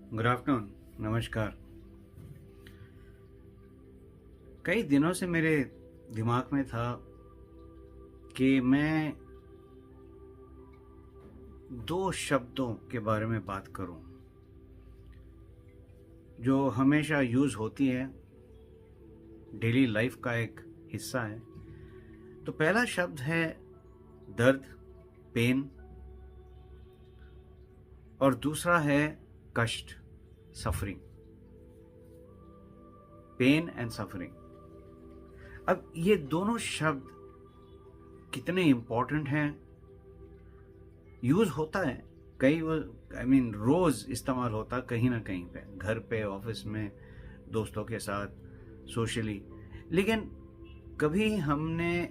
Good afternoon, नमस्कार। कई दिनों से मेरे दिमाग में था कि मैं दो शब्दों के बारे में बात करूं जो हमेशा यूज़ होती है, डेली लाइफ का एक हिस्सा है। तो पहला शब्द है दर्द, पेन, और दूसरा है कष्ट, सफरिंग। Pen and suffering. अब ये दोनों शब्द कितने इम्पोर्टेंट हैं, यूज होता है कई रोज इस्तेमाल होता कहीं ना कहीं पे, घर पे, ऑफिस में, दोस्तों के साथ, सोशली। लेकिन कभी हमने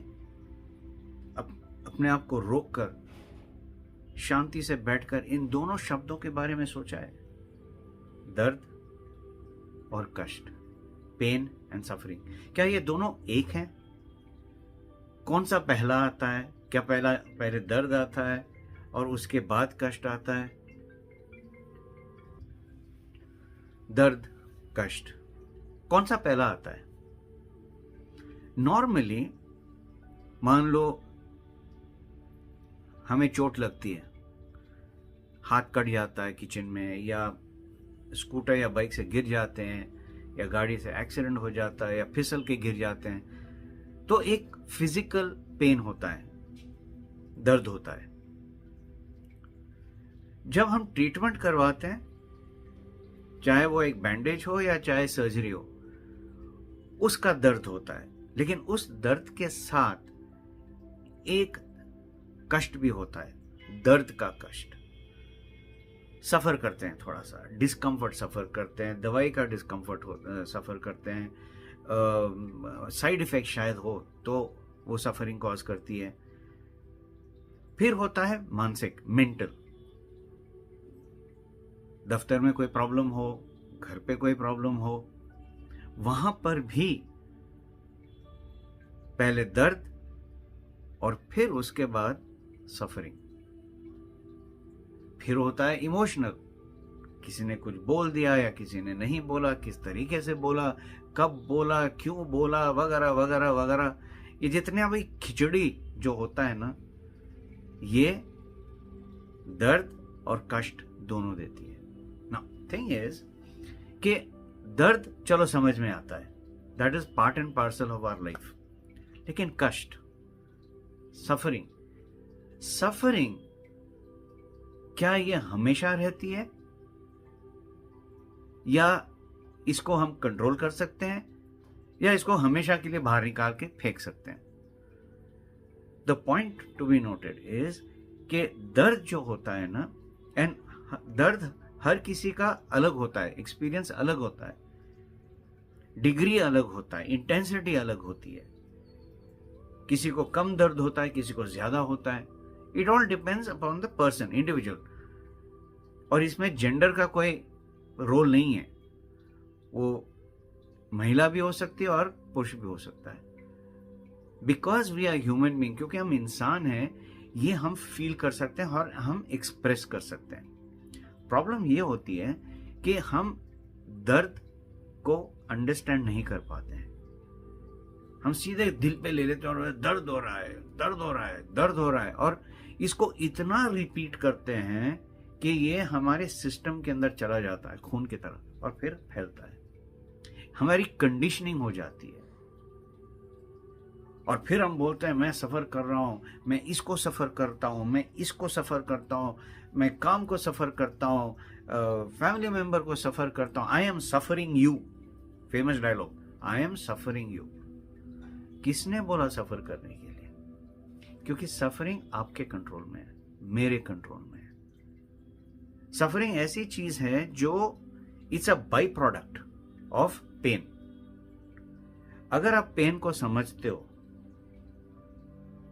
अपने आप को रोक कर शांति से बैठकर इन दोनों शब्दों के बारे में सोचा है? दर्द और कष्ट, पेन एंड सफरिंग, क्या ये दोनों एक हैं? कौन सा पहला आता है? क्या पहले दर्द आता है और उसके बाद कष्ट आता है? दर्द, कष्ट, कौन सा पहला आता है? नॉर्मली मान लो हमें चोट लगती है, हाथ कट जाता है किचन में, या स्कूटर या बाइक से गिर जाते हैं, या गाड़ी से एक्सीडेंट हो जाता है, या फिसल के गिर जाते हैं, तो एक फिजिकल पेन होता है, दर्द होता है। जब हम ट्रीटमेंट करवाते हैं, चाहे वो एक बैंडेज हो या चाहे सर्जरी हो, उसका दर्द होता है। लेकिन उस दर्द के साथ एक कष्ट भी होता है, दर्द का कष्ट। सफर करते हैं, थोड़ा सा डिस्कम्फर्ट सफर करते हैं, दवाई का डिस्कम्फर्ट सफर करते हैं, साइड इफेक्ट शायद हो तो वो सफरिंग कॉज करती है। फिर होता है मानसिक, मेंटल। दफ्तर में कोई प्रॉब्लम हो, घर पे कोई प्रॉब्लम हो, वहां पर भी पहले दर्द और फिर उसके बाद सफरिंग। फिर होता है इमोशनल, किसी ने कुछ बोल दिया या किसी ने नहीं बोला, किस तरीके से बोला, कब बोला, क्यों बोला, वगैरह वगैरह वगैरह। ये जितने अभी खिचड़ी जो होता है ना, ये दर्द और कष्ट दोनों देती है ना। थिंग इज कि दर्द चलो समझ में आता है, that is part and parcel of our life. लेकिन कष्ट, सफरिंग क्या ये हमेशा रहती है, या इसको हम कंट्रोल कर सकते हैं, या इसको हमेशा के लिए बाहर निकाल के फेंक सकते हैं? The point to be noted is कि दर्द जो होता है ना, एंड दर्द हर किसी का अलग होता है, एक्सपीरियंस अलग होता है, डिग्री अलग होता है, इंटेंसिटी अलग होती है। किसी को कम दर्द होता है, किसी को ज्यादा होता है। It all depends upon the person, individual. और इसमें जेंडर का कोई रोल नहीं है, वो महिला भी हो सकती है और पुरुष भी हो सकता है। Because we are human being, क्योंकि हम इंसान हैं, ये हम फील कर सकते हैं और हम एक्सप्रेस कर सकते हैं। प्रॉब्लम ये होती है कि हम दर्द को अंडरस्टैंड नहीं कर पाते हैं। हम सीधे दिल पे ले लेते हैं और दर्द हो रहा है, दर्द हो रहा है, दर्द हो रहा है, और इसको इतना रिपीट करते हैं कि ये हमारे सिस्टम के अंदर चला जाता है खून की तरह, और फिर फैलता है। हमारी कंडीशनिंग हो जाती है, और फिर हम बोलते हैं मैं सफर कर रहा हूं, मैं इसको सफर करता हूं, मैं इसको सफर करता हूं, मैं काम को सफर करता हूं, फैमिली मेंबर को सफर करता हूं। I am suffering you, famous dialogue, I am suffering you. किसने बोला सफर करने के लिए? क्योंकि सफरिंग आपके कंट्रोल में है, मेरे कंट्रोल में है। सफरिंग ऐसी चीज है जो it's a by product of pain. अगर आप पेन को समझते हो,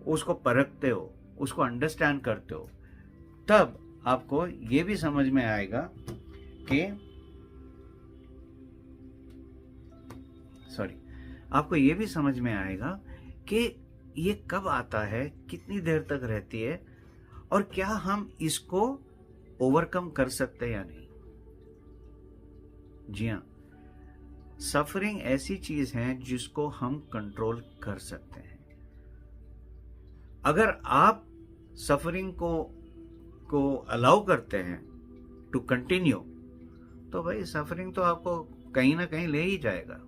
उसको परखते हो, उसको अंडरस्टैंड करते हो, तब आपको यह भी समझ में आएगा कि आपको यह भी समझ में आएगा कि ये कब आता है, कितनी देर तक रहती है, और क्या हम इसको ओवरकम कर सकते हैं या नहीं। जी हाँ, सफरिंग ऐसी चीज है जिसको हम कंट्रोल कर सकते हैं। अगर आप सफरिंग को अलाउ करते हैं टू कंटिन्यू, तो भाई सफरिंग तो आपको कहीं ना कहीं ले ही जाएगा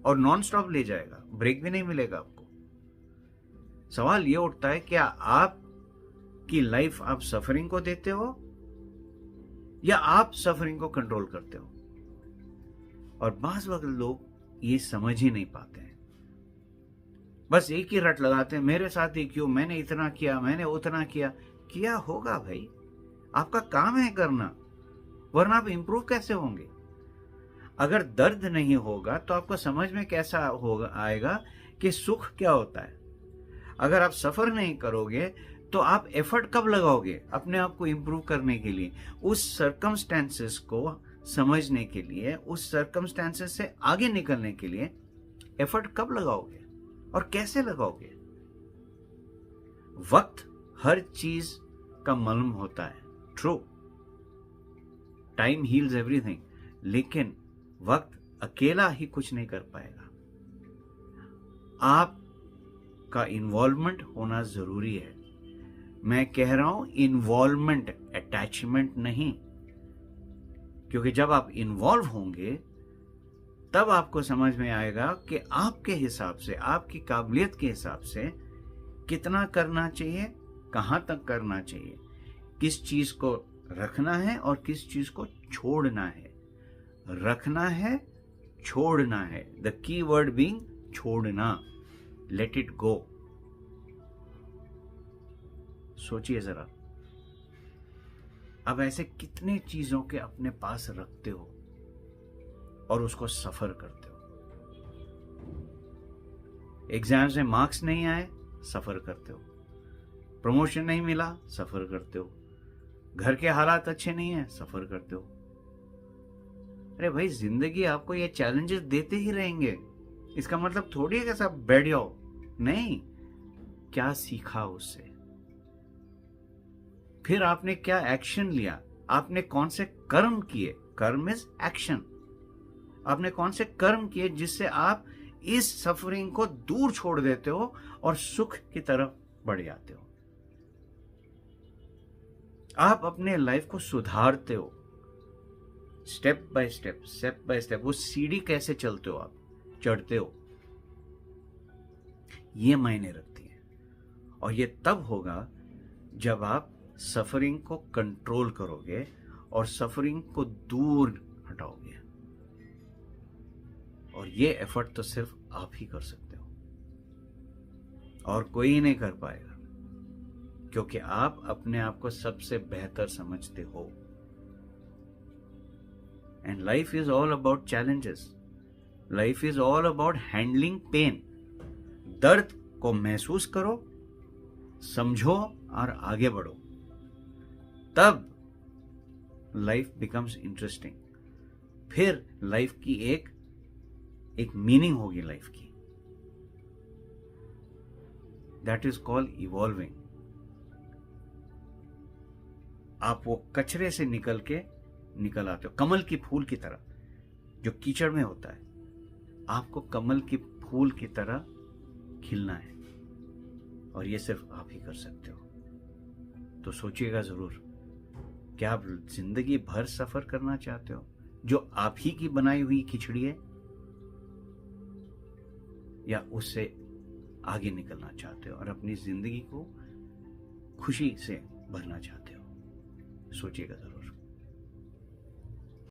और नॉन स्टॉप ले जाएगा, ब्रेक भी नहीं मिलेगा आपको। सवाल ये उठता है, क्या आपकी लाइफ आप सफरिंग को देते हो या आप सफरिंग को कंट्रोल करते हो? और बाज़ वक्त लोग ये समझ ही नहीं पाते हैं, बस एक ही रट लगाते हैं, मेरे साथ ही क्यों, मैंने इतना किया, मैंने उतना किया। किया होगा भाई, आपका काम है करना, वरना आप इंप्रूव कैसे होंगे? अगर दर्द नहीं होगा तो आपको समझ में कैसा होगा आएगा कि सुख क्या होता है? अगर आप सफर नहीं करोगे तो आप एफर्ट कब लगाओगे अपने आप को इंप्रूव करने के लिए? उस सर्कमस्टेंसेस को समझने के लिए, उस सर्कमस्टेंसेस से आगे निकलने के लिए एफर्ट कब लगाओगे और कैसे लगाओगे? वक्त हर चीज का मलम होता है, ट्रू, टाइम हील्स एवरीथिंग, लेकिन वक्त अकेला ही कुछ नहीं कर पाएगा। आपका इन्वॉल्वमेंट होना जरूरी है। मैं कह रहा हूं इन्वॉल्वमेंट, अटैचमेंट नहीं, क्योंकि जब आप इन्वॉल्व होंगे तब आपको समझ में आएगा कि आपके हिसाब से, आपकी काबिलियत के हिसाब से कितना करना चाहिए, कहां तक करना चाहिए, किस चीज को रखना है और किस चीज को छोड़ना है। रखना है, छोड़ना है, द की वर्ड बीइंग छोड़ना, लेट इट गो। सोचिए जरा, अब ऐसे कितने चीजों के अपने पास रखते हो और उसको सफर करते हो। एग्जाम में मार्क्स नहीं आए, सफर करते हो। प्रमोशन नहीं मिला, सफर करते हो। घर के हालात अच्छे नहीं है, सफर करते हो। अरे भाई, जिंदगी आपको ये चैलेंजेस देते ही रहेंगे, इसका मतलब थोड़ी है कि सब बैठ जाओ, नहीं। क्या सीखा उससे, फिर आपने क्या एक्शन लिया, आपने कौन से कर्म किए, कर्म इज एक्शन। आपने कौन से कर्म किए जिससे आप इस सफरिंग को दूर छोड़ देते हो और सुख की तरफ बढ़ जाते हो। आप अपने लाइफ को सुधारते हो, step by step, step by step. वो सीढ़ी कैसे चलते हो, आप चढ़ते हो, ये मायने रखती है। और ये तब होगा जब आप सफरिंग को कंट्रोल करोगे और सफरिंग को दूर हटाओगे। और ये एफर्ट तो सिर्फ आप ही कर सकते हो और कोई नहीं कर पाएगा, क्योंकि आप अपने आप को सबसे बेहतर समझते हो। And life is all about challenges, life is all about handling pain. दर्द को महसूस करो, समझो और आगे बढ़ो, तब लाइफ बिकम्स इंटरेस्टिंग। फिर लाइफ की एक मीनिंग होगी लाइफ की। That is called evolving. आप वो कचरे से निकल आते हो, कमल की फूल की तरह, जो कीचड़ में होता है। आपको कमल की फूल की तरह खिलना है, और ये सिर्फ आप ही कर सकते हो। तो सोचिएगा जरूर, क्या आप जिंदगी भर सफर करना चाहते हो जो आप ही की बनाई हुई खिचड़ी है, या उससे आगे निकलना चाहते हो और अपनी जिंदगी को खुशी से भरना चाहते हो? सोचिएगा जरूर।